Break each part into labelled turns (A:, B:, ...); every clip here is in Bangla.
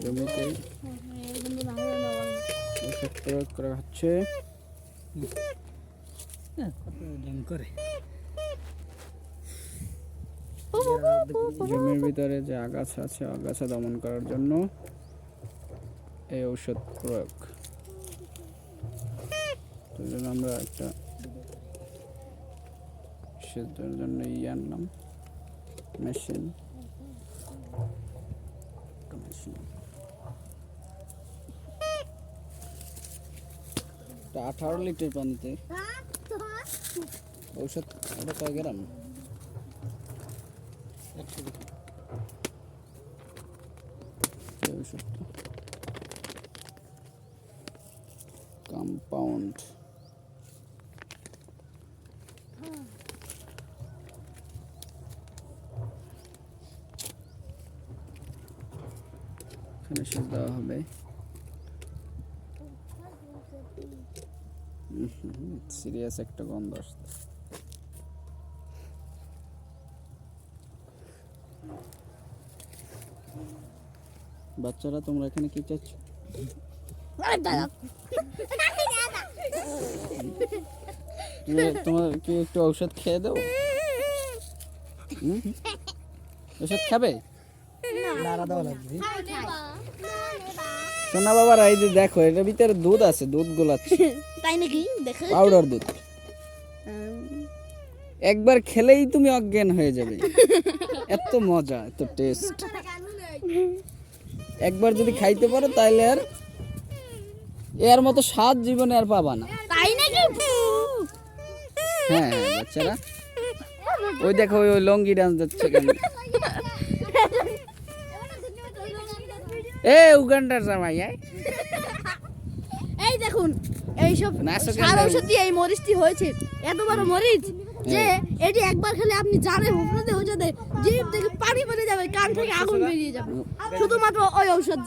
A: জমিতে ওষুধ প্রয়োগ করা হচ্ছে। জমির ভিতরে যে আগাছা আছে আগাছা দমন করার জন্য এই ঔষধ প্রয়োগ। তো জন্য আমরা একটা সেটার জন্য আনলাম মেশিন। 18 লিটার পানিতে ঔষধ। ওটা কয় গ্রাম? 100 গ্রাম ঔষধটা কম্পাউন্ড। এখানে সেচ দেওয়া হবে। সিরিয়াস একটা গন্ধ আসছে। বাচ্চারা তোমরা এখানে কি চাচ্ছ? তোমার কি একটু ঔষধ খেয়ে দেবো? ওষুধ খাবে? সোনা বাবারা এই যে দেখো এটার ভিতরে দুধ আছে, দুধ গোলাচ্ছে।
B: তাই নাকি? দেখো
A: পাউডার দুধ। একবার খেলেই তুমি অজ্ঞান হয়ে যাবে, এত মজা, এত টেস্ট। একবার যদি খাইতে পারো তাহলে আর এর মতো স্বাদ জীবনে আর পাবা না।
B: তাই নাকি?
A: হ্যাঁ বাচ্চারা ওই দেখো ওই লঙ্গি ডান্স যাচ্ছে কেন? এ উগান্ডার জামাই।
B: এই দেখুন এইসব সার ঔষধ দিয়ে এই মরিচটি হয়েছে। এত বড় মরিচ যে এটি একবার খেলে আপনি জানে উপরে হয়ে যাবে, জিভ থেকে পানি পড়ে যাবে, কান থেকে আগুন বেরিয়ে যাবে, শুধুমাত্র ওই ঔষধ।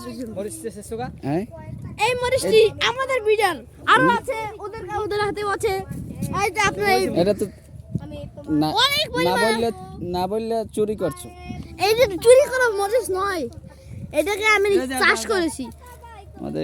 B: এই মরিচটি আমাদের বিড়াল আরো আছে, ওদের হাতেও আছে। এই যে আপনার
A: এটা তো না বললে চুরি করছো।
B: এই যে চুরি করা মরিচ নয়, এটাকে আমি চাষ করেছি।
A: আমাদের